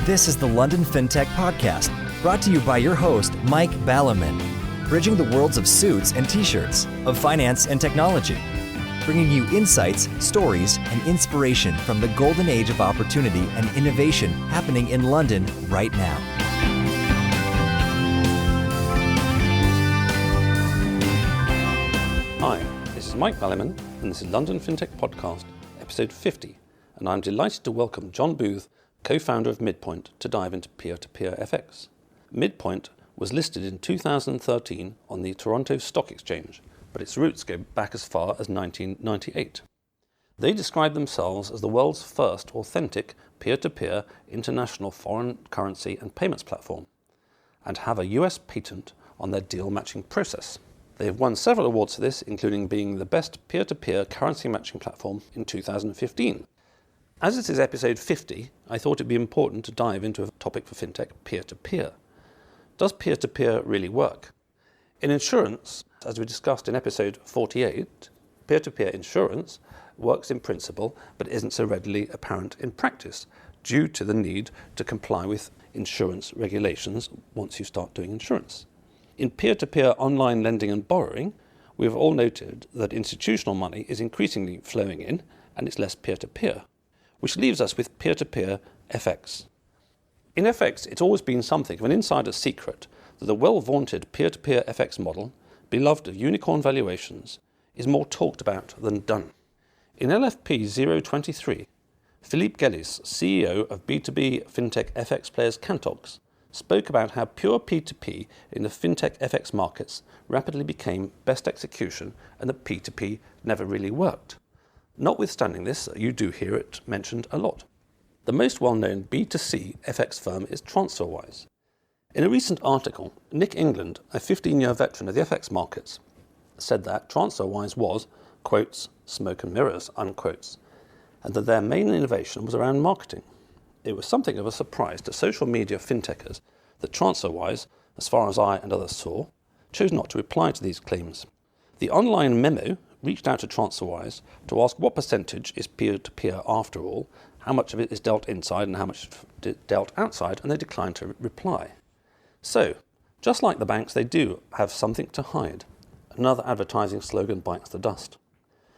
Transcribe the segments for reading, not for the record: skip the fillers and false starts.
This is the London Fintech Podcast, brought to you by your host, Mike Ballerman, bridging the worlds of suits and t-shirts, of finance and technology, bringing you insights, stories, and inspiration from the golden age of opportunity and innovation happening in London right now. Hi, this is Mike Ballerman, and this is London Fintech Podcast, episode 50, and I'm delighted to welcome John Booth, co-founder of Midpoint, to dive into peer-to-peer FX. Midpoint was listed in 2013 on the Toronto Stock Exchange, but its roots go back as far as 1998. They describe themselves as the world's first authentic peer-to-peer international foreign currency and payments platform, and have a US patent on their deal matching process. They have won several awards for this, including being the best peer-to-peer currency matching platform in 2015. As this is episode 50, I thought it'd be important to dive into a topic for fintech, peer-to-peer. Does peer-to-peer really work? In insurance, as we discussed in episode 48, peer-to-peer insurance works in principle but isn't so readily apparent in practice due to the need to comply with insurance regulations once you start doing insurance. In peer-to-peer online lending and borrowing, we have all noted that institutional money is increasingly flowing in and it's less peer-to-peer, which leaves us with peer-to-peer FX. In FX, it's always been something of an insider's secret that the well-vaunted peer-to-peer FX model, beloved of unicorn valuations, is more talked about than done. In LFP050, Philippe Gellis, CEO of B2B Fintech FX players Cantox, spoke about how pure P2P in the Fintech FX markets rapidly became best execution and that P2P never really worked. Notwithstanding this, you do hear it mentioned a lot. The most well-known B2C FX firm is TransferWise. In a recent article, Nick England, a 15-year veteran of the FX markets, said that TransferWise was, quotes, smoke and mirrors, unquotes, and that their main innovation was around marketing. It was something of a surprise to social media fintechers that TransferWise, as far as I and others saw, chose not to reply to these claims. The online memo reached out to TransferWise to ask what percentage is peer-to-peer after all, how much of it is dealt inside and how much dealt outside, and they declined to reply. So, just like the banks, they do have something to hide. Another advertising slogan bites the dust.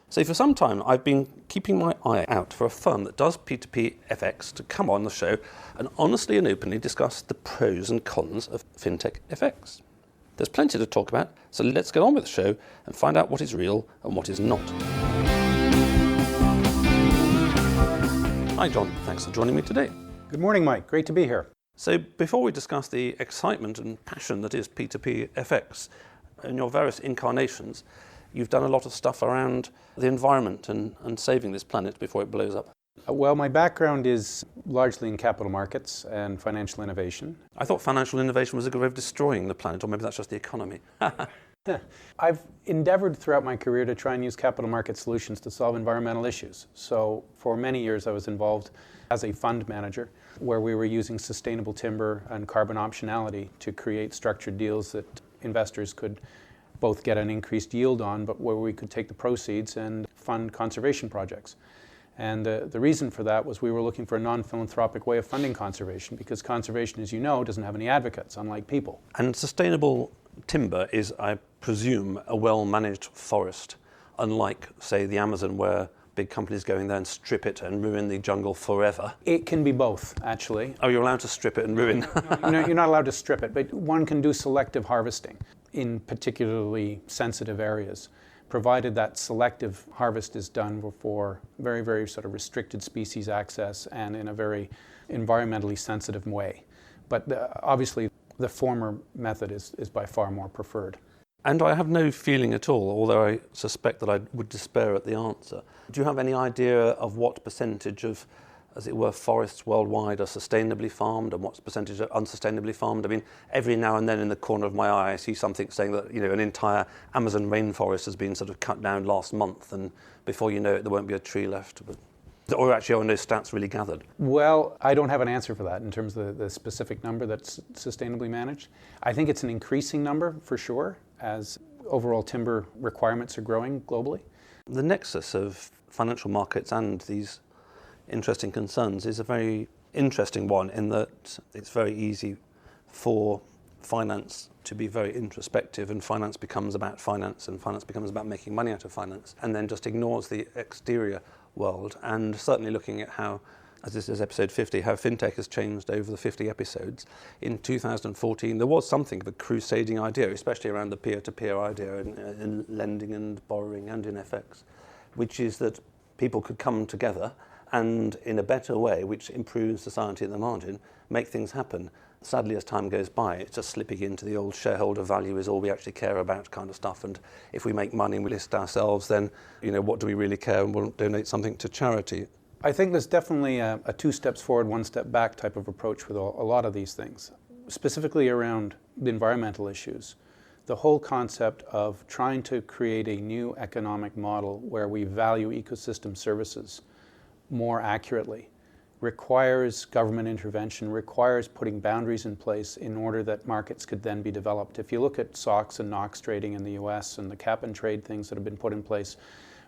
So for some time, I've been keeping my eye out for a firm that does P2P FX to come on the show and honestly and openly discuss the pros and cons of Fintech FX. There's plenty to talk about, so let's get on with the show and find out what is real and what is not. Hi John, thanks for joining me today. Good morning, Mike. Great to be here. So before we discuss the excitement and passion that is P2P FX, in your various incarnations, you've done a lot of stuff around the environment and saving this planet before it blows up. Well, my background is largely in capital markets and financial innovation. I thought financial innovation was a good way of destroying the planet, or maybe that's just the economy. I've endeavored throughout my career to try and use capital market solutions to solve environmental issues. So for many years I was involved as a fund manager where we were using sustainable timber and carbon optionality to create structured deals that investors could both get an increased yield on, but where we could take the proceeds and fund conservation projects. And the reason for that was we were looking for a non-philanthropic way of funding conservation, because conservation, as you know, doesn't have any advocates, unlike people. And sustainable timber is, I presume, a well-managed forest, unlike, say, the Amazon, where big companies go in there and strip it and ruin the jungle forever. It can be both, actually. Oh, you're allowed to strip it and ruin? No, you're not allowed to strip it, but one can do selective harvesting in particularly sensitive areas, provided that selective harvest is done for very, very sort of restricted species access and in a very environmentally sensitive way. But obviously, the former method is by far more preferred. And I have no feeling at all, although I suspect that I would despair at the answer. Do you have any idea of what percentage of, as it were, forests worldwide are sustainably farmed and what percentage are unsustainably farmed? I mean, every now and then in the corner of my eye I see something saying that, an entire Amazon rainforest has been sort of cut down last month, and before you know it there won't be a tree left. Or actually, are no stats really gathered? Well, I don't have an answer for that in terms of the specific number that's sustainably managed. I think it's an increasing number for sure as overall timber requirements are growing globally. The nexus of financial markets and these interesting concerns is a very interesting one in that it's very easy for finance to be very introspective, and finance becomes about finance, and finance becomes about making money out of finance, and then just ignores the exterior world. And certainly looking at how, as this is episode 50, how fintech has changed over the 50 episodes. In 2014, there was something of a crusading idea, especially around the peer-to-peer idea in lending and borrowing and in FX, which is that people could come together and in a better way, which improves society at the margin, make things happen. Sadly, as time goes by, it's just slipping into the old shareholder value is all we actually care about kind of stuff. And if we make money and we list ourselves, then, what do we really care? And we'll donate something to charity. I think there's definitely a 2 steps forward, 1 step back type of approach with a lot of these things, specifically around the environmental issues. The whole concept of trying to create a new economic model where we value ecosystem services more accurately requires government intervention, requires putting boundaries in place in order that markets could then be developed. If you look at SOX and NOx trading in the US and the cap and trade things that have been put in place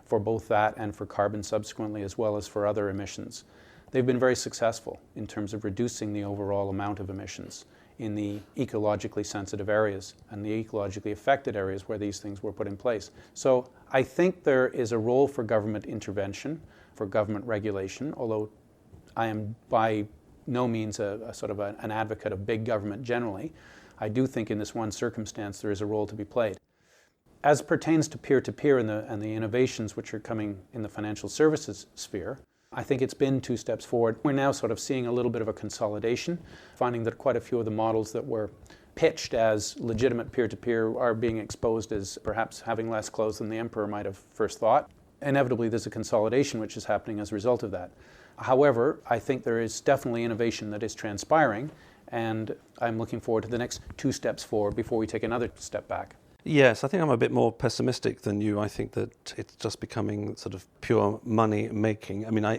for both that and for carbon subsequently, as well as for other emissions, they've been very successful in terms of reducing the overall amount of emissions in the ecologically sensitive areas and the ecologically affected areas where these things were put in place. So I think there is a role for government intervention, for government regulation, although I am by no means a sort of an advocate of big government generally. I do think in this one circumstance there is a role to be played. As pertains to peer-to-peer and the innovations which are coming in the financial services sphere, I think it's been 2 steps forward. We're now sort of seeing a little bit of a consolidation, finding that quite a few of the models that were pitched as legitimate peer-to-peer are being exposed as perhaps having less clothes than the emperor might have first thought. Inevitably, there's a consolidation which is happening as a result of that. However, I think there is definitely innovation that is transpiring, and I'm looking forward to the next 2 steps forward before we take another step back. Yes, I think I'm a bit more pessimistic than you. I think that it's just becoming sort of pure money making. I mean, I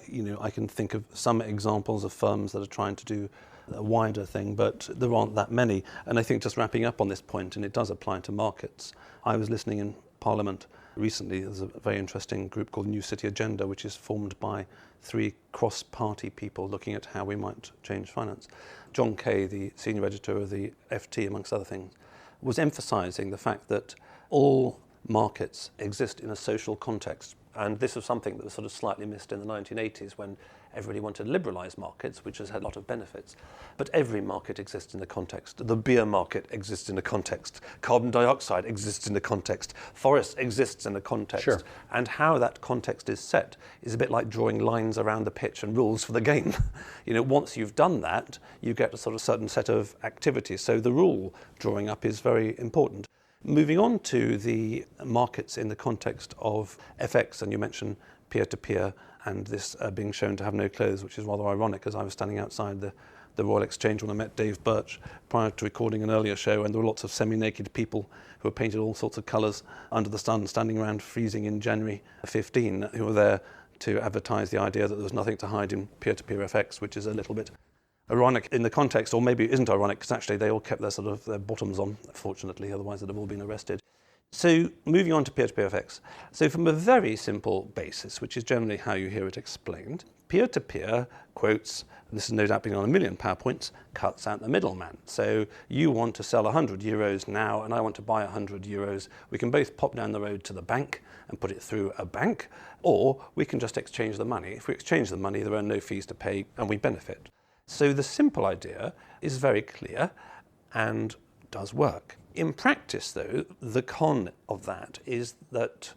can think of some examples of firms that are trying to do a wider thing, but there aren't that many. And I think just wrapping up on this point, and it does apply to markets. I was listening in Parliament recently. There's a very interesting group called New City Agenda, which is formed by 3 cross-party people looking at how we might change finance. John Kay, the senior editor of the FT, amongst other things, was emphasising the fact that all markets exist in a social context. And this was something that was sort of slightly missed in the 1980s when everybody wanted to liberalise markets, which has had a lot of benefits. But every market exists in a context. The beer market exists in a context. Carbon dioxide exists in a context. Forest exists in a context. Sure. And how that context is set is a bit like drawing lines around the pitch and rules for the game. Once you've done that, you get a sort of certain set of activities. So the rule drawing up is very important. Moving on to the markets in the context of FX, and you mentioned peer-to-peer and this being shown to have no clothes, which is rather ironic, as I was standing outside the Royal Exchange when I met Dave Birch prior to recording an earlier show, and there were lots of semi-naked people who were painted all sorts of colours under the sun, standing around freezing in January 15, who were there to advertise the idea that there was nothing to hide in peer-to-peer FX, which is a little bit ironic in the context, or maybe it isn't ironic, because actually they all kept their bottoms on, fortunately, otherwise they'd have all been arrested. So moving on to peer-to-peer FX. So from a very simple basis, which is generally how you hear it explained, peer-to-peer quotes, and this is no doubt being on 1 million PowerPoints, cuts out the middleman. So you want to sell 100 euros now, and I want to buy 100 euros. We can both pop down the road to the bank and put it through a bank, or we can just exchange the money. If we exchange the money, there are no fees to pay, and we benefit. So the simple idea is very clear and does work. In practice, though, the con of that is that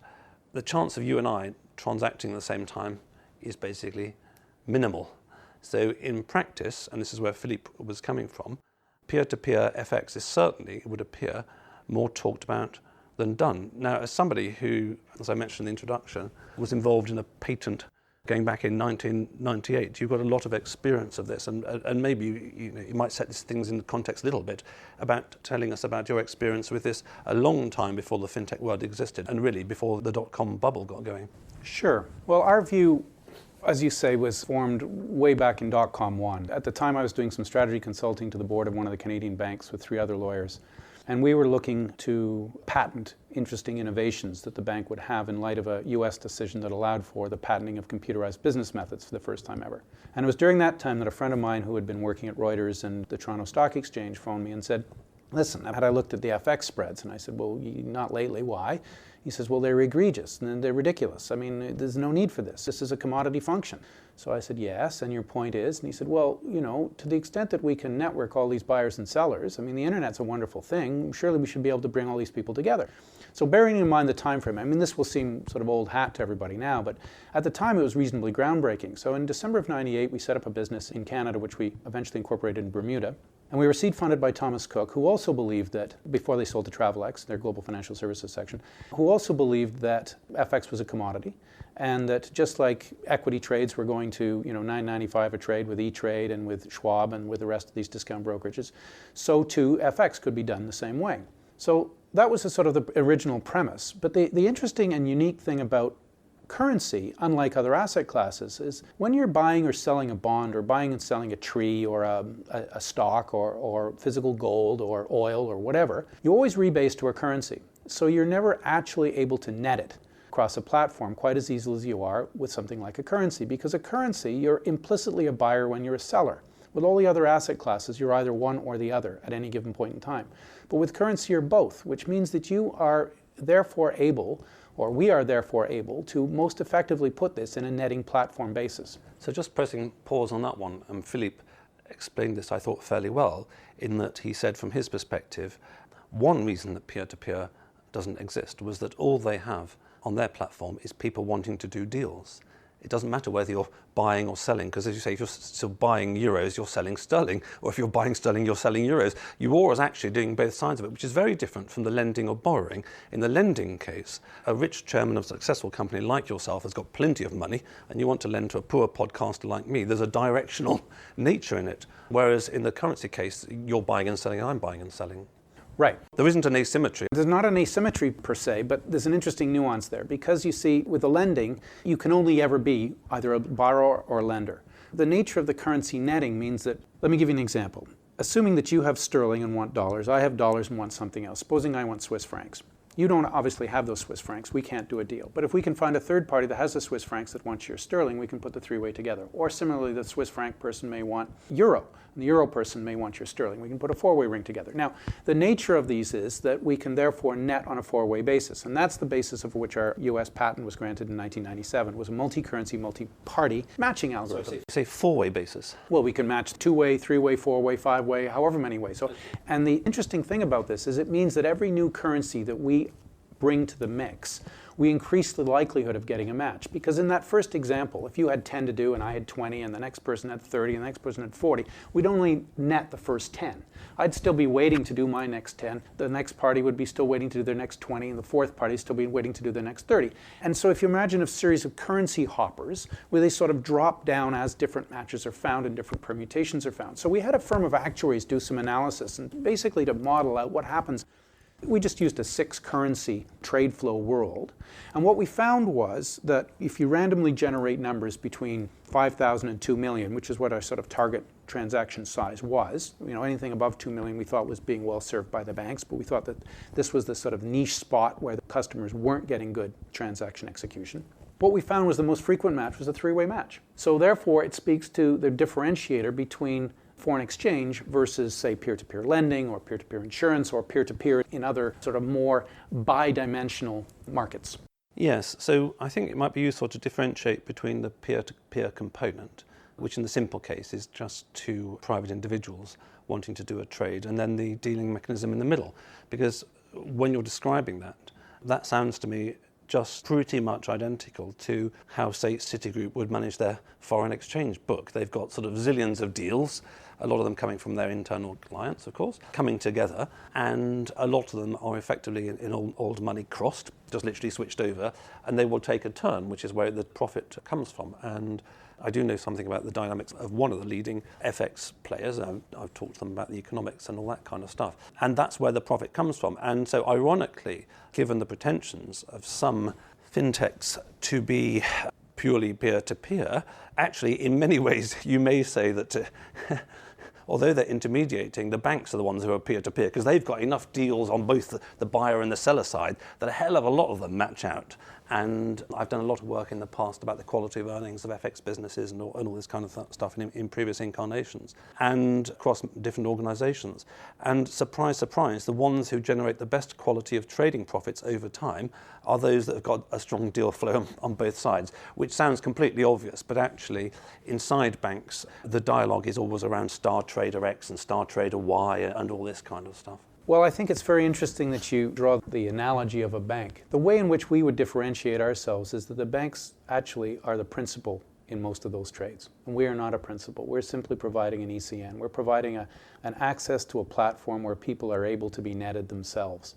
the chance of you and I transacting at the same time is basically minimal. So in practice, and this is where Philippe was coming from, peer-to-peer FX is certainly, it would appear, more talked about than done. Now, as somebody who, as I mentioned in the introduction, was involved in a patent going back in 1998, you've got a lot of experience of this, and maybe you might set these things in context a little bit about telling us about your experience with this a long time before the fintech world existed, and really before the dot-com bubble got going. Sure. Well, our view, as you say, was formed way back in dot-com 1. At the time, I was doing some strategy consulting to the board of one of the Canadian banks with 3 other lawyers. And we were looking to patent interesting innovations that the bank would have in light of a US decision that allowed for the patenting of computerized business methods for the first time ever. And it was during that time that a friend of mine who had been working at Reuters and the Toronto Stock Exchange phoned me and said, listen, had I looked at the FX spreads? And I said, well, not lately. Why? He says, well, they're egregious and they're ridiculous. I mean, there's no need for this. This is a commodity function. So I said, yes, and your point is? And he said, well, to the extent that we can network all these buyers and sellers, I mean, the internet's a wonderful thing. Surely we should be able to bring all these people together. So bearing in mind the time frame, I mean, this will seem sort of old hat to everybody now, but at the time it was reasonably groundbreaking. So in December of '98, we set up a business in Canada, which we eventually incorporated in Bermuda. And we were seed funded by Thomas Cook, who also believed that, before they sold to Travelex, their global financial services section, who also believed that FX was a commodity, and that just like equity trades were going to, $9.95 a trade with E-Trade and with Schwab and with the rest of these discount brokerages, so too FX could be done the same way. So that was sort of the original premise. But the interesting and unique thing about currency, unlike other asset classes, is when you're buying or selling a bond or buying and selling a tree or a stock or physical gold or oil or whatever, you always rebase to a currency. So you're never actually able to net it across a platform quite as easily as you are with something like a currency, because a currency, you're implicitly a buyer when you're a seller. With all the other asset classes, you're either one or the other at any given point in time. But with currency, you're both, which means that you are therefore able, or we are therefore able, to most effectively put this in a netting platform basis. So just pressing pause on that one, and Philippe explained this, I thought, fairly well, in that he said from his perspective, one reason that peer-to-peer doesn't exist was that all they have on their platform is people wanting to do deals. It doesn't matter whether you're buying or selling, because as you say, if you're still buying euros, you're selling sterling, or if you're buying sterling, you're selling euros. You're always actually doing both sides of it, which is very different from the lending or borrowing. In the lending case, a rich chairman of a successful company like yourself has got plenty of money, and you want to lend to a poor podcaster like me. There's a directional nature in it. Whereas in the currency case, you're buying and selling, and I'm buying and selling. Right. There isn't an asymmetry. There's not an asymmetry per se, but there's an interesting nuance there, because you see, with the lending, you can only ever be either a borrower or a lender. The nature of the currency netting means that, let me give you an example. Assuming that you have sterling and want dollars, I have dollars and want something else. Supposing I want Swiss francs. You don't obviously have those Swiss francs. We can't do a deal. But if we can find a third party that has the Swiss francs that wants your sterling, we can put the three-way together. Or similarly, the Swiss franc person may want euro, and the euro person may want your sterling. We can put a four-way ring together. Now, the nature of these is that we can therefore net on a four-way basis. And that's the basis of which our US patent was granted in 1997, was a multi-currency, multi-party matching algorithm. So say four-way basis. Well, we can match two-way, three-way, four-way, five-way, however many ways. So, and the interesting thing about this is it means that every new currency that we bring to the mix, we increase the likelihood of getting a match. Because in that first example, if you had 10 to do and I had 20 and the next person had 30 and the next person had 40, we'd only net the first 10. I'd still be waiting to do my next 10. The next party would be still waiting to do their next 20, and the fourth party still be waiting to do their next 30. And so if you imagine a series of currency hoppers where they sort of drop down as different matches are found and different permutations are found. So we had a firm of actuaries do some analysis and basically to model out what happens. We just used a 6-currency trade flow world. And what we found was that if you randomly generate numbers between 5,000 and 2 million, which is what our sort of target transaction size was, anything above 2 million we thought was being well served by the banks, but we thought that this was the sort of niche spot where the customers weren't getting good transaction execution. What we found was the most frequent match was a three-way match. So therefore, it speaks to the differentiator between foreign exchange versus, say, peer-to-peer lending or peer-to-peer insurance or peer-to-peer in other sort of more bi-dimensional markets. Yes, so I think it might be useful to differentiate between the peer-to-peer component, which in the simple case is just two private individuals wanting to do a trade, and then the dealing mechanism in the middle. Because when you're describing that, that sounds to me just pretty much identical to how, say, Citigroup would manage their foreign exchange book. They've got sort of zillions of deals, a lot of them coming from their internal clients, of course, coming together, and a lot of them are effectively in old money crossed, just literally switched over, and they will take a turn, which is where the profit comes from. And I do know something about the dynamics of one of the leading FX players. I've talked to them about the economics and all that kind of stuff. And that's where the profit comes from. And so ironically, given the pretensions of some fintechs to be purely peer-to-peer, actually in many ways you may say that although they're intermediating, the banks are the ones who are peer-to-peer, because they've got enough deals on both the buyer and the seller side that a hell of a lot of them match out. And I've done a lot of work in the past about the quality of earnings of FX businesses and all this kind of stuff in previous incarnations and across different organizations. And surprise, surprise, the ones who generate the best quality of trading profits over time are those that have got a strong deal flow on both sides, which sounds completely obvious, but actually inside banks, the dialogue is always around star trader X and star trader Y and all this kind of stuff. Well, I think it's very interesting that you draw the analogy of a bank. The way in which we would differentiate ourselves is that the banks actually are the principal in most of those trades. And we are not a principal. We're simply providing an ECN. We're providing an access to a platform where people are able to be netted themselves.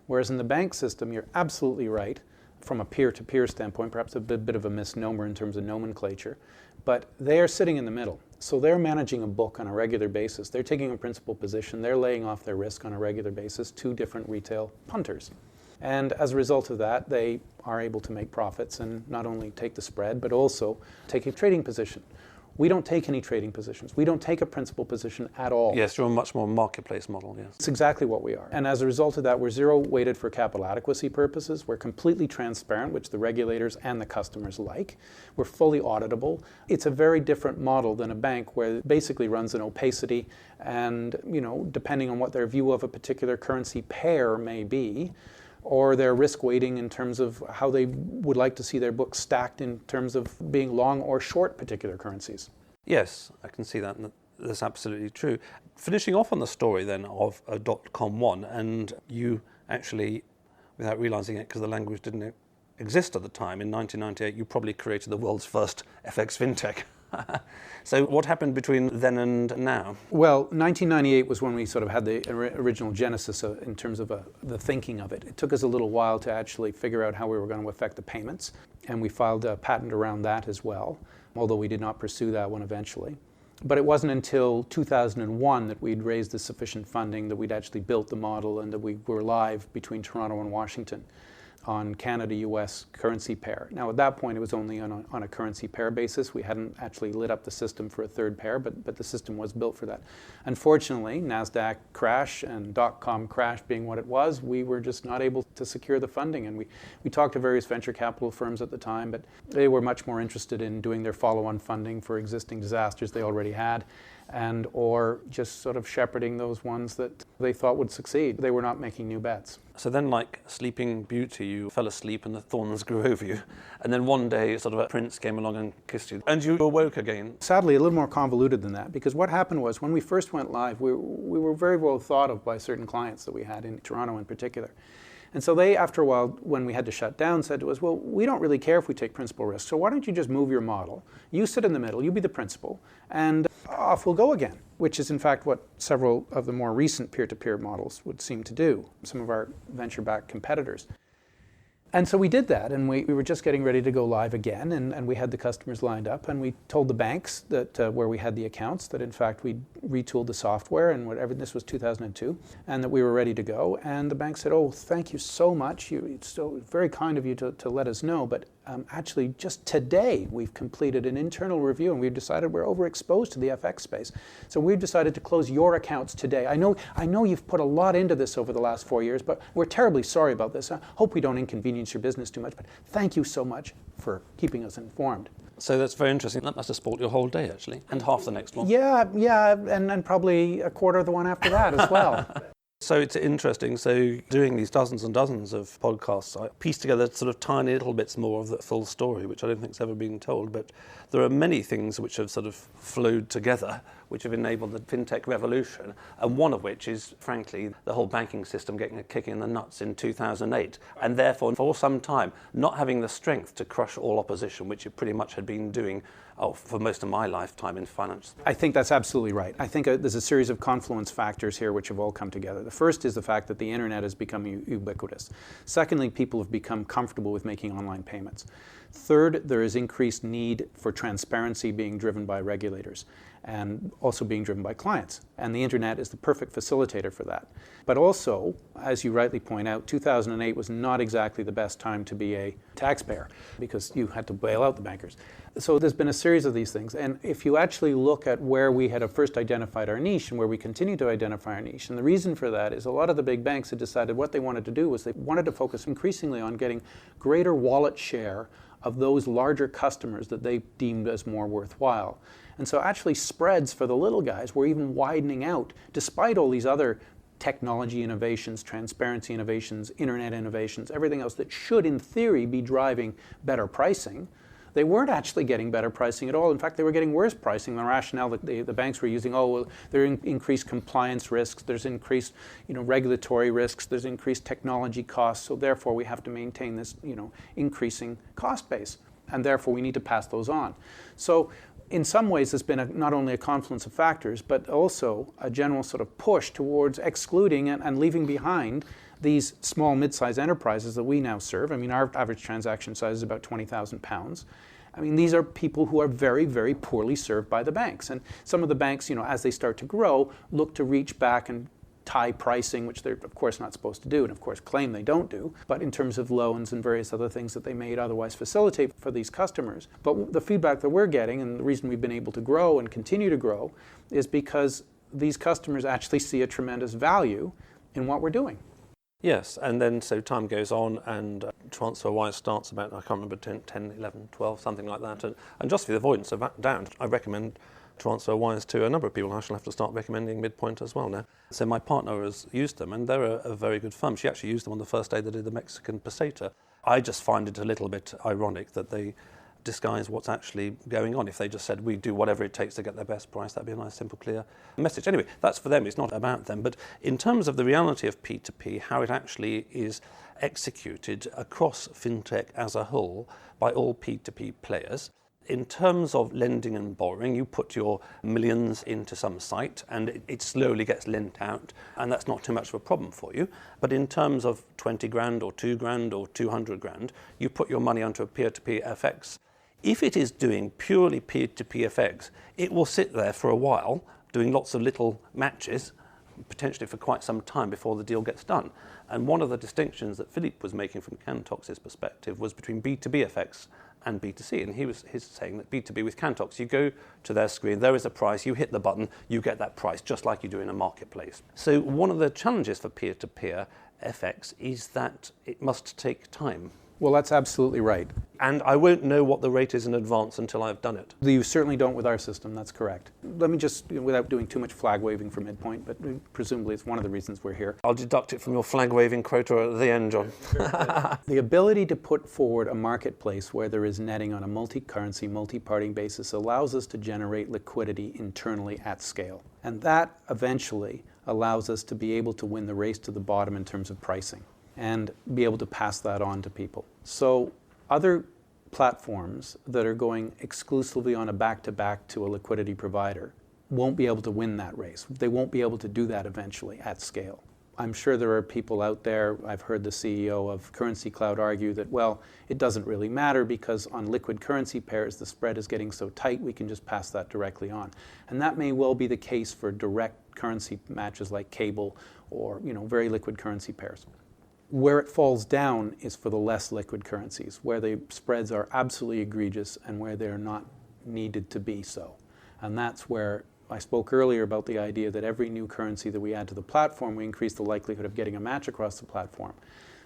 Whereas in the bank system, you're absolutely right, from a peer-to-peer standpoint, perhaps a bit of a misnomer in terms of nomenclature, but they are sitting in the middle. So they're managing a book on a regular basis. They're taking a principal position. They're laying off their risk on a regular basis to different retail punters. And as a result of that, they are able to make profits and not only take the spread, but also take a trading position. We don't take any trading positions. We don't take a principal position at all. Yes, you're a much more marketplace model, yes. It's exactly what we are. And as a result of that, we're zero weighted for capital adequacy purposes. We're completely transparent, which the regulators and the customers like. We're fully auditable. It's a very different model than a bank where it basically runs an opacity and, depending on what their view of a particular currency pair may be, or their risk weighting in terms of how they would like to see their books stacked in terms of being long or short particular currencies. Yes, I can see that, and that's absolutely true. Finishing off on the story then of .com 1, and you actually, without realizing it because the language didn't exist at the time, in 1998 you probably created the world's first FX fintech. So what happened between then and now? Well, 1998 was when we sort of had the original genesis in terms of the thinking of it. It took us a little while to actually figure out how we were going to affect the payments, and we filed a patent around that as well, although we did not pursue that one eventually. But it wasn't until 2001 that we'd raised the sufficient funding that we'd actually built the model and that we were live between Toronto and Washington on Canada-US currency pair. Now at that point it was only on a currency pair basis. We hadn't actually lit up the system for a third pair, but the system was built for that. Unfortunately, NASDAQ crash and .com crash being what it was, we were just not able to secure the funding. And we talked to various venture capital firms at the time, but they were much more interested in doing their follow-on funding for existing disasters they already had, and or just sort of shepherding those ones that they thought would succeed. They were not making new bets. So then, like Sleeping Beauty, you fell asleep and the thorns grew over you, and then one day sort of a prince came along and kissed you, and you awoke again. Sadly, a little more convoluted than that, because what happened was when we first went live, we were very well thought of by certain clients that we had in Toronto in particular. And so they, after a while, when we had to shut down, said to us, well, we don't really care if we take principal risk, so why don't you just move your model? You sit in the middle, you be the principal, and off we'll go again, which is in fact what several of the more recent peer-to-peer models would seem to do, some of our venture-backed competitors. And so we did that, and we were just getting ready to go live again, and we had the customers lined up, and we told the banks that where we had the accounts that in fact we'd retooled the software, and whatever, this was 2002, and that we were ready to go. And the bank said, oh, thank you so much. It's so very kind of you to let us know, but actually just today we've completed an internal review and we've decided we're overexposed to the FX space. So we've decided to close your accounts today. I know you've put a lot into this over the last 4 years, but we're terribly sorry about this. I hope we don't inconvenience your business too much, but thank you so much for keeping us informed. So that's very interesting. That must have spoiled your whole day, actually, and half the next one. Yeah, and probably a quarter of the one after that as well. So it's interesting. So doing these dozens and dozens of podcasts, I pieced together sort of tiny little bits more of the full story, which I don't think has ever been told. But there are many things which have sort of flowed together, which have enabled the fintech revolution. And one of which is, frankly, the whole banking system getting a kick in the nuts in 2008. And therefore, for some time, not having the strength to crush all opposition, which it pretty much had been doing for most of my lifetime in finance. I think that's absolutely right. I think there's a series of confluence factors here which have all come together. The first is the fact that the internet has become ubiquitous. Secondly, people have become comfortable with making online payments. Third, there is increased need for transparency being driven by regulators. and also being driven by clients. And the internet is the perfect facilitator for that. But also, as you rightly point out, 2008 was not exactly the best time to be a taxpayer because you had to bail out the bankers. So there's been a series of these things. And if you actually look at where we had first identified our niche and where we continue to identify our niche, and the reason for that is a lot of the big banks had decided what they wanted to do was they wanted to focus increasingly on getting greater wallet share of those larger customers that they deemed as more worthwhile. And so actually spreads for the little guys were even widening out despite all these other technology innovations, transparency innovations, internet innovations, everything else that should in theory be driving better pricing. They weren't actually getting better pricing at all. In fact, they were getting worse pricing. The rationale that the banks were using, there are increased compliance risks, there's increased regulatory risks, there's increased technology costs, so therefore we have to maintain this increasing cost base, and therefore we need to pass those on. So in some ways, it's been not only a confluence of factors, but also a general sort of push towards excluding and leaving behind these small, mid-sized enterprises that we now serve. I mean, our average transaction size is about £20,000. I mean, these are people who are very, very poorly served by the banks. And some of the banks, as they start to grow, look to reach back and tie pricing, which they're of course not supposed to do, and of course claim they don't do, but in terms of loans and various other things that they may otherwise facilitate for these customers. But the feedback that we're getting, and the reason we've been able to grow and continue to grow, is because these customers actually see a tremendous value in what we're doing. Yes, and then so time goes on and TransferWise starts about, I can't remember, 10, 11, 12, something like that. And just for the avoidance of doubt, I recommend TransferWise to a number of people. I shall have to start recommending Midpoint as well now. So my partner has used them, and they're a very good firm. She actually used them on the first day they did the Mexican peseta. I just find it a little bit ironic that they disguise what's actually going on. If they just said, we do whatever it takes to get their best price, that'd be a nice, simple, clear message. Anyway, that's for them, it's not about them. But in terms of the reality of P2P, how it actually is executed across fintech as a whole by all P2P players, in terms of lending and borrowing, you put your millions into some site and it slowly gets lent out, and that's not too much of a problem for you. But in terms of 20 grand or 2 grand or 200 grand, you put your money onto a P2P FX. If it is doing purely P2P FX, it will sit there for a while doing lots of little matches, potentially for quite some time before the deal gets done. And one of the distinctions that Philippe was making from Cantox's perspective was between B2B FX and B2C, and he's saying that B2B with Cantox, you go to their screen, there is a price, you hit the button, you get that price, just like you do in a marketplace. So one of the challenges for peer-to-peer FX is that it must take time. Well, that's absolutely right. And I won't know what the rate is in advance until I've done it. You certainly don't with our system, that's correct. Let me just, without doing too much flag waving for Midpoint, but presumably it's one of the reasons we're here. I'll deduct it from your flag waving quota at the end, John. The ability to put forward a marketplace where there is netting on a multi-currency, multi-party basis allows us to generate liquidity internally at scale. And that eventually allows us to be able to win the race to the bottom in terms of pricing and be able to pass that on to people. So other platforms that are going exclusively on a back-to-back to a liquidity provider won't be able to win that race. They won't be able to do that eventually at scale. I'm sure there are people out there, I've heard the CEO of Currency Cloud argue that, well, it doesn't really matter because on liquid currency pairs, the spread is getting so tight, we can just pass that directly on. And that may well be the case for direct currency matches like cable or very liquid currency pairs. Where it falls down is for the less liquid currencies, where the spreads are absolutely egregious and where they're not needed to be so. And that's where I spoke earlier about the idea that every new currency that we add to the platform, we increase the likelihood of getting a match across the platform.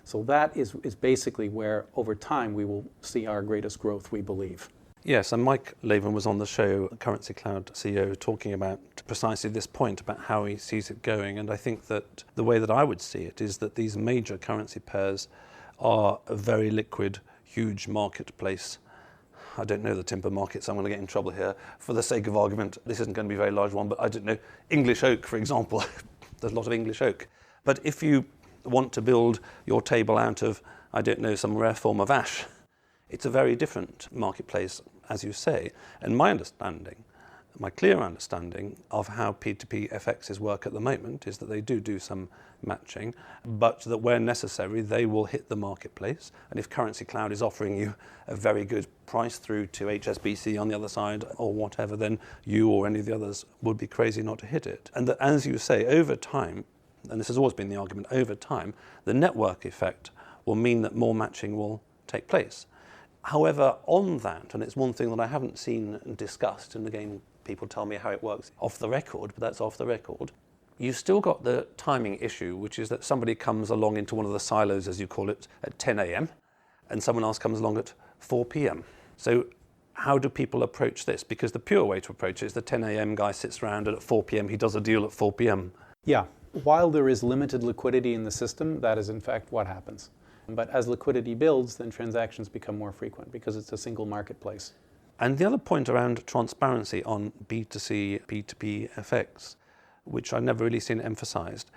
So that is basically where, over time, we will see our greatest growth, we believe. Yes, and Mike Laven was on the show, Currency Cloud CEO, talking about precisely this point about how he sees it going. And I think that the way that I would see it is that these major currency pairs are a very liquid, huge marketplace. I don't know the timber market, so I'm going to get in trouble here. For the sake of argument, this isn't going to be a very large one, but I don't know, English oak, for example. There's a lot of English oak. But if you want to build your table out of, I don't know, some rare form of ash, it's a very different marketplace, as you say. And my understanding, My clear understanding of how P2P FXs work at the moment is that they do some matching, but that where necessary, they will hit the marketplace. And if Currency Cloud is offering you a very good price through to HSBC on the other side or whatever, then you or any of the others would be crazy not to hit it. And that, as you say, over time, and this has always been the argument, over time, the network effect will mean that more matching will take place. However, on that, and it's one thing that I haven't seen discussed, and again, people tell me how it works off the record, but that's off the record, you've still got the timing issue, which is that somebody comes along into one of the silos, as you call it, at 10 a.m., and someone else comes along at 4 p.m. So how do people approach this? Because the pure way to approach it is the 10 a.m. guy sits around, and at 4 p.m. he does a deal at 4 p.m. Yeah. While there is limited liquidity in the system, that is in fact what happens. But as liquidity builds, then transactions become more frequent because it's a single marketplace. And the other point around transparency on B2C, P2P FX, which I've never really seen emphasized,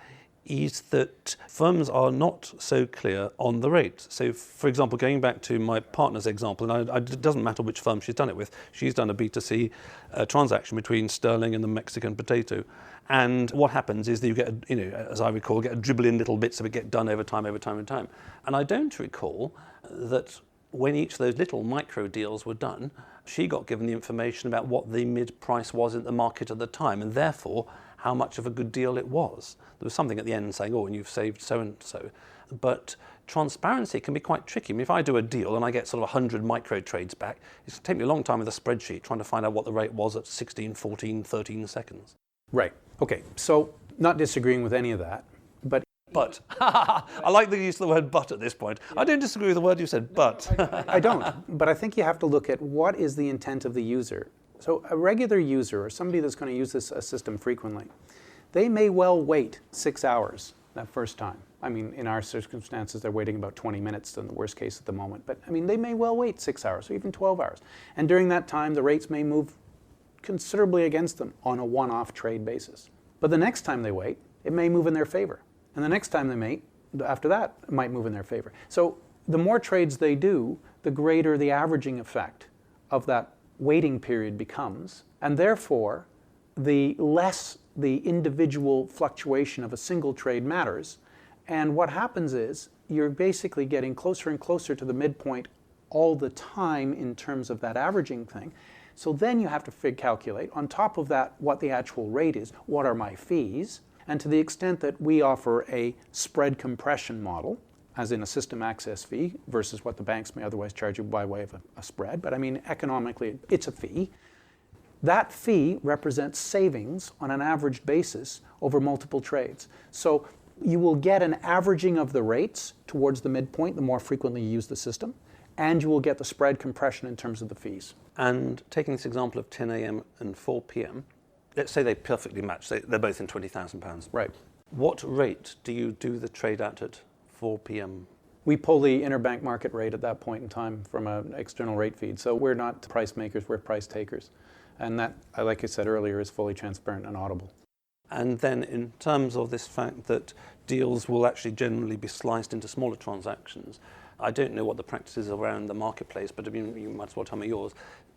is that firms are not so clear on the rates. So, for example, going back to my partner's example, and it doesn't matter which firm she's done it with, she's done a B2C transaction between sterling and the Mexican potato. And what happens is that you get, as I recall, get a dribble in little bits of it get done over time. And I don't recall that when each of those little micro deals were done, she got given the information about what the mid price was in the market at the time, and therefore how much of a good deal it was. There was something at the end saying, oh, and you've saved so and so. But transparency can be quite tricky. I mean, if I do a deal and I get sort of 100 micro trades back, it's going to take me a long time with a spreadsheet trying to find out what the rate was at 16, 14, 13 seconds. Right. Okay. So not disagreeing with any of that, but I like the use of the word but at this point. I don't disagree with the word you said, but. I don't. But I think you have to look at what is the intent of the user. So a regular user or somebody that's going to use this system frequently, they may well wait 6 hours that first time. I mean, in our circumstances, they're waiting about 20 minutes in the worst case at the moment. But I mean, they may well wait 6 hours or even 12 hours. And during that time, the rates may move considerably against them on a one-off trade basis. But the next time they wait, it may move in their favor. And the next time they mate, after that, it might move in their favor. So the more trades they do, the greater the averaging effect of that waiting period becomes. And therefore, the less the individual fluctuation of a single trade matters. And what happens is you're basically getting closer and closer to the midpoint all the time in terms of that averaging thing. So then you have to calculate, on top of that, what the actual rate is, what are my fees, and to the extent that we offer a spread compression model, as in a system access fee versus what the banks may otherwise charge you by way of a spread, but I mean economically it's a fee. That fee represents savings on an average basis over multiple trades. So you will get an averaging of the rates towards the midpoint the more frequently you use the system, and you will get the spread compression in terms of the fees. And taking this example of 10 a.m. and 4 p.m., let's say they perfectly match, they're both in £20,000. Right. What rate do you do the trade at 4 p.m.? We pull the interbank market rate at that point in time from an external rate feed. So we're not price makers, we're price takers. And that, like I said earlier, is fully transparent and audible. And then in terms of this fact that deals will actually generally be sliced into smaller transactions, I don't know what the practice is around the marketplace, but I mean, you might as well tell me yours.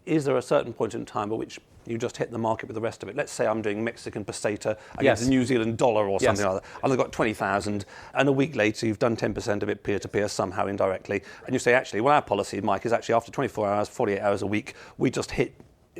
Is there a certain point in time at which you just hit the market with the rest of it? Let's say I'm doing Mexican peseta against a New Zealand dollar or something like that, and I've got 20,000, and a week later you've done 10% of it peer-to-peer somehow indirectly, and you say, actually, well, our policy, Mike, is actually after 24 hours, 48 hours a week, we just hit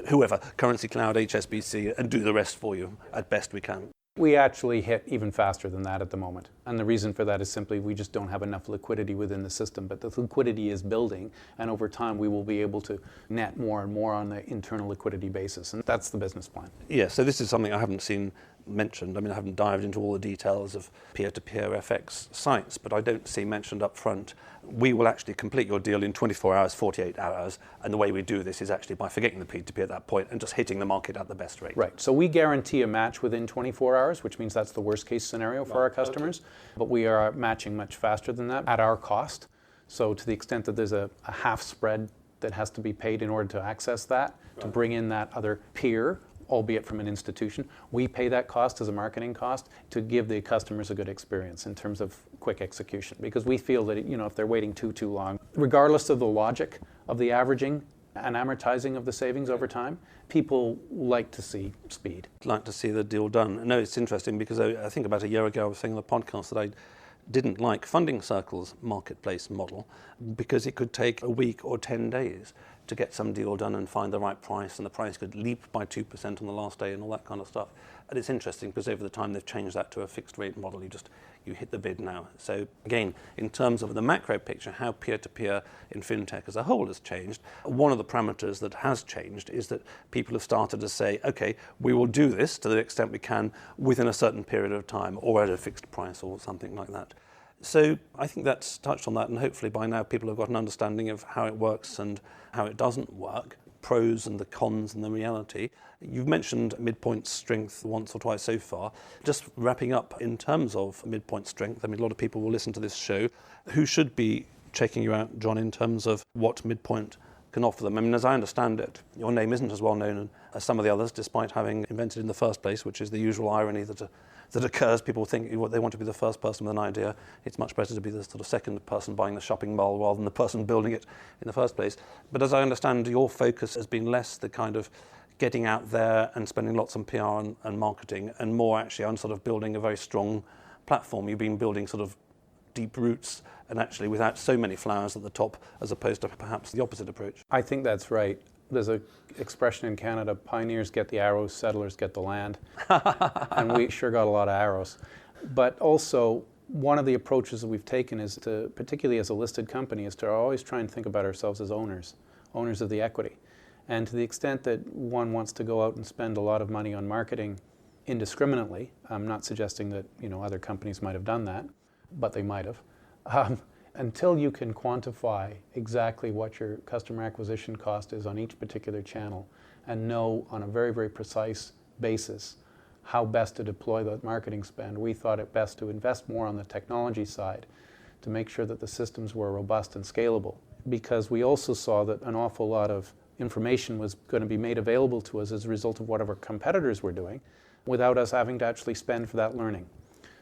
whoever, Currency Cloud, HSBC, and do the rest for you at best we can. We actually hit even faster than that at the moment. And the reason for that is simply we just don't have enough liquidity within the system. But the liquidity is building, and over time we will be able to net more and more on the internal liquidity basis. And that's the business plan. Yeah, so this is something I haven't seen mentioned. I mean, I haven't dived into all the details of peer-to-peer FX sites, but I don't see mentioned up front, we will actually complete your deal in 24 hours, 48 hours, and the way we do this is actually by forgetting the P2P at that point and just hitting the market at the best rate. Right, so we guarantee a match within 24 hours, which means that's the worst case scenario for our customers, but we are matching much faster than that at our cost. So to the extent that there's a half spread that has to be paid in order to access that, to bring in that other peer, albeit from an institution, we pay that cost as a marketing cost to give the customers a good experience in terms of quick execution. Because we feel that if they're waiting too long, regardless of the logic of the averaging, and amortizing of the savings over time. People like to see speed. Like to see the deal done. No, it's interesting because I think about a year ago I was saying on the podcast that I didn't like Funding Circle's marketplace model because it could take a week or 10 days to get some deal done and find the right price, and the price could leap by 2% on the last day and all that kind of stuff. And it's interesting because over the time they've changed that to a fixed rate model. You hit the bid now. So again, in terms of the macro picture, how peer-to-peer in fintech as a whole has changed, one of the parameters that has changed is that people have started to say, okay, we will do this to the extent we can within a certain period of time or at a fixed price or something like that. So I think that's touched on that, and hopefully by now people have got an understanding of how it works and how it doesn't work, pros and the cons and the reality. You've mentioned Midpoint's strength once or twice so far. Just wrapping up in terms of Midpoint's strength, I mean, a lot of people will listen to this show who should be checking you out, John, in terms of what Midpoint can offer them. I mean, as I understand it, your name isn't as well known as some of the others, despite having invented in the first place, which is the usual irony that occurs. People think they want to be the first person with an idea. It's much better to be the sort of second person buying the shopping mall rather than the person building it in the first place. But as I understand, your focus has been less the kind of getting out there and spending lots on PR and marketing, and more actually on sort of building a very strong platform. You've been building sort of deep roots and actually without so many flowers at the top, as opposed to perhaps the opposite approach. I think that's right. There's an expression in Canada, pioneers get the arrows, settlers get the land. And we sure got a lot of arrows. But also, one of the approaches that we've taken is to, particularly as a listed company, is to always try and think about ourselves as owners of the equity. And to the extent that one wants to go out and spend a lot of money on marketing indiscriminately, I'm not suggesting that other companies might have done that, but they might have. Until you can quantify exactly what your customer acquisition cost is on each particular channel and know on a very, very precise basis how best to deploy that marketing spend, we thought it best to invest more on the technology side to make sure that the systems were robust and scalable, because we also saw that an awful lot of information was going to be made available to us as a result of what our competitors were doing without us having to actually spend for that learning.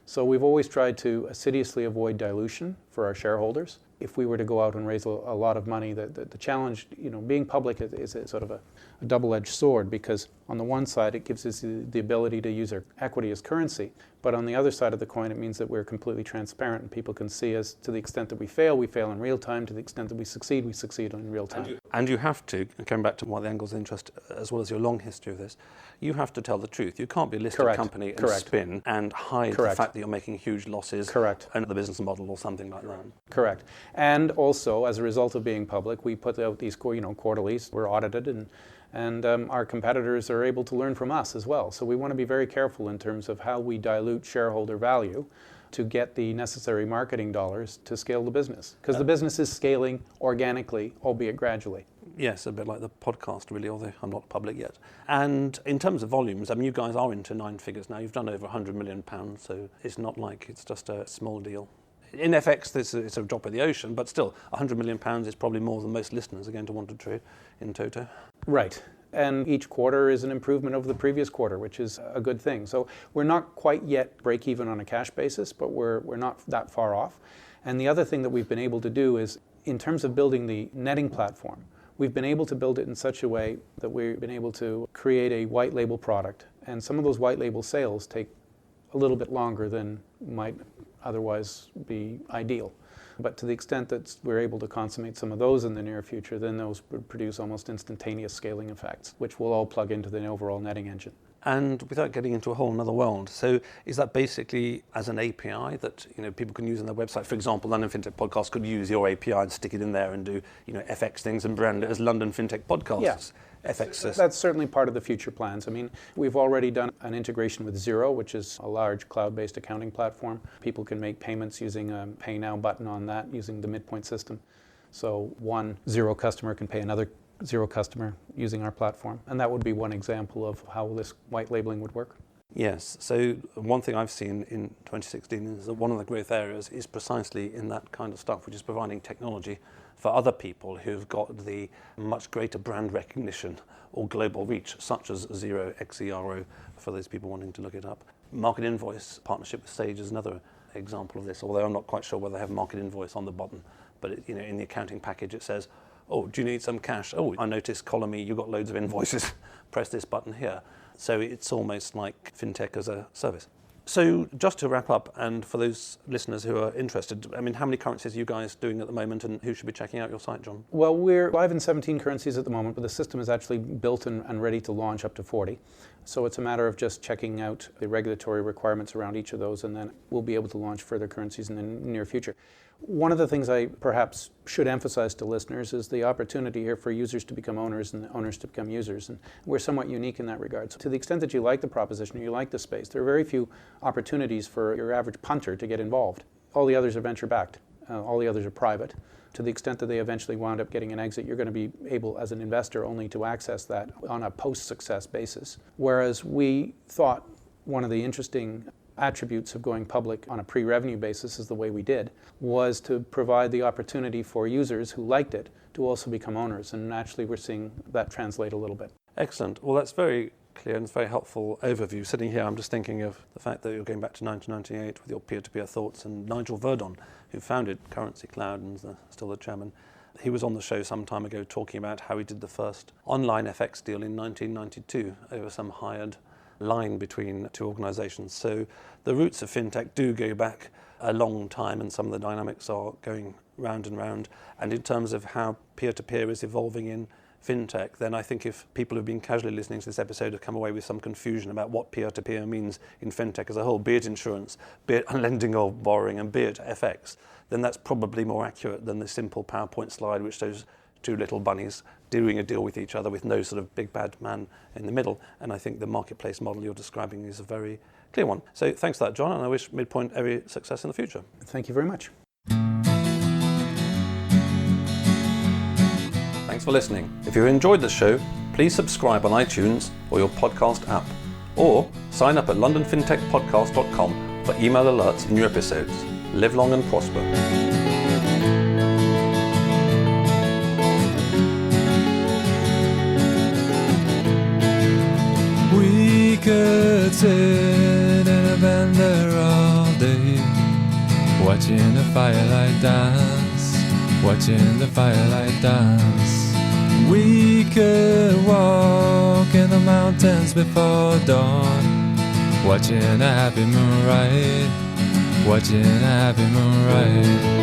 So we've always tried to assiduously avoid dilution for our shareholders. If we were to go out and raise a lot of money, the challenge, being public is a sort of a double-edged sword, because on the one side it gives us the ability to use our equity as currency, but on the other side of the coin it means that we're completely transparent and people can see us. To the extent that we fail in real time. To the extent that we succeed in real time. And you have to, coming back to one of the angles of interest, as well as your long history of this, you have to tell the truth. You can't be a listed company and spin and hide the fact that you're making huge losses and the business model or something like that. Correct. And also, as a result of being public, we put out these quarterlies. We're audited, and our competitors are able to learn from us as well. So we want to be very careful in terms of how we dilute shareholder value to get the necessary marketing dollars to scale the business. Because the business is scaling organically, albeit gradually. Yes, a bit like the podcast, really, although I'm not public yet. And in terms of volumes, I mean, you guys are into 9 figures now. You've done over £100 million, so it's not like it's just a small deal. In FX, it's a drop in the ocean, but still, £100 million is probably more than most listeners are going to want to trade in toto. Right. And each quarter is an improvement over the previous quarter, which is a good thing. So we're not quite yet break even on a cash basis, but we're not that far off. And the other thing that we've been able to do is, in terms of building the netting platform, we've been able to build it in such a way that we've been able to create a white label product. And some of those white label sales take a little bit longer than might otherwise be ideal. But to the extent that we're able to consummate some of those in the near future, then those would produce almost instantaneous scaling effects, which will all plug into the overall netting engine. And without getting into a whole other world, so is that basically as an API that people can use on their website? For example, London Fintech Podcast could use your API and stick it in there and do FX things and brand it as London Fintech Podcasts. Yeah. FX. That's certainly part of the future plans. I mean, we've already done an integration with Xero, which is a large cloud-based accounting platform. People can make payments using a Pay Now button on that, using the Midpoint system. So one Xero customer can pay another Xero customer using our platform. And that would be one example of how this white labeling would work. Yes, so one thing I've seen in 2016 is that one of the growth areas is precisely in that kind of stuff, which is providing technology for other people who've got the much greater brand recognition or global reach, such as Xero, XERO, for those people wanting to look it up. Market Invoice partnership with Sage is another example of this, although I'm not quite sure whether they have Market Invoice on the bottom, but in the accounting package it says oh, do you need some cash? Oh, I noticed, column E, you've got loads of invoices. Press this button here. So it's almost like fintech as a service. So just to wrap up, and for those listeners who are interested, I mean, how many currencies are you guys doing at the moment, and who should be checking out your site, John? Well, we're live in 17 currencies at the moment, but the system is actually built and ready to launch up to 40. So it's a matter of just checking out the regulatory requirements around each of those, and then we'll be able to launch further currencies in the near future. One of the things I perhaps should emphasize to listeners is the opportunity here for users to become owners and owners to become users. And we're somewhat unique in that regard. So to the extent that you like the proposition or you like the space, there are very few opportunities for your average punter to get involved. All the others are venture-backed. All the others are private. To the extent that they eventually wound up getting an exit, you're going to be able, as an investor, only to access that on a post-success basis. Whereas we thought one of the interesting attributes of going public on a pre-revenue basis, is the way we did, was to provide the opportunity for users who liked it to also become owners. And naturally, we're seeing that translate a little bit. Excellent. Well, that's very clear and it's a very helpful overview. Sitting here, I'm just thinking of the fact that you're going back to 1998 with your peer-to-peer thoughts, and Nigel Verdon, who founded Currency Cloud and is still the chairman. He was on the show some time ago talking about how he did the first online FX deal in 1992 over some hired line between two organizations. So the roots of fintech do go back a long time, and some of the dynamics are going round and round. And in terms of how peer-to-peer is evolving in fintech, then I think if people who've been casually listening to this episode have come away with some confusion about what peer-to-peer means in fintech as a whole, be it insurance, be it lending or borrowing, and be it FX, then that's probably more accurate than the simple PowerPoint slide which shows two little bunnies doing a deal with each other with no sort of big bad man in the middle. And I think the marketplace model you're describing is a very clear one. So thanks for that, John, and I wish Midpoint every success in the future. Thank you very much. Thanks for listening. If you enjoyed the show, please subscribe on iTunes or your podcast app, or sign up at londonfintechpodcast.com for email alerts of new episodes. Live long and prosper. We could sit in a bender all day, watching the firelight dance, watching the firelight dance. We could walk in the mountains before dawn, watching a happy moon ride, watching a happy moon ride.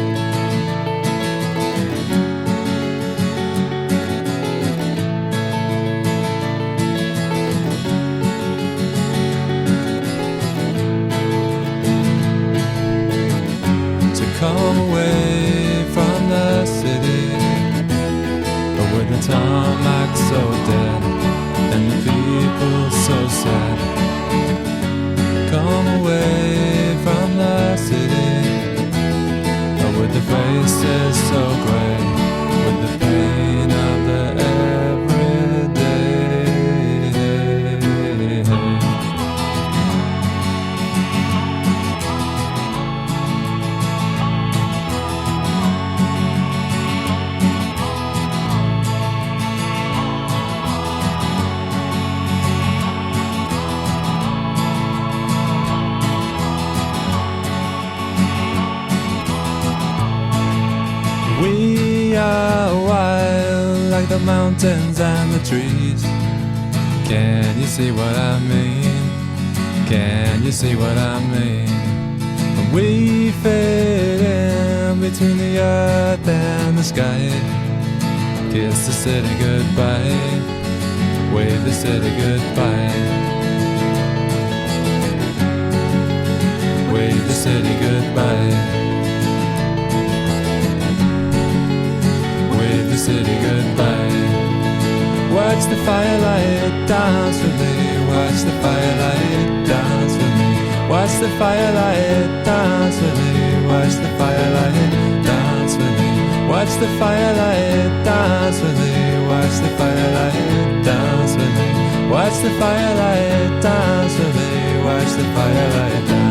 Come away from the city, with the tarmac so dead and the people so sad. Come away from the city, with the faces so grey, with the pain of the everyday. We are wild like the mountains and the trees. Can you see what I mean? Can you see what I mean? We fit in between the earth and the sky. Kiss the city goodbye, wave the city goodbye, wave the city goodbye. The city goodbye. Watch the firelight dance with me. Watch the firelight dance with me. Watch the firelight dance with me. Watch the firelight dance with me. Watch the firelight dance with me. Watch the firelight dance with me. Watch the firelight dance with me. Watch the firelight dance.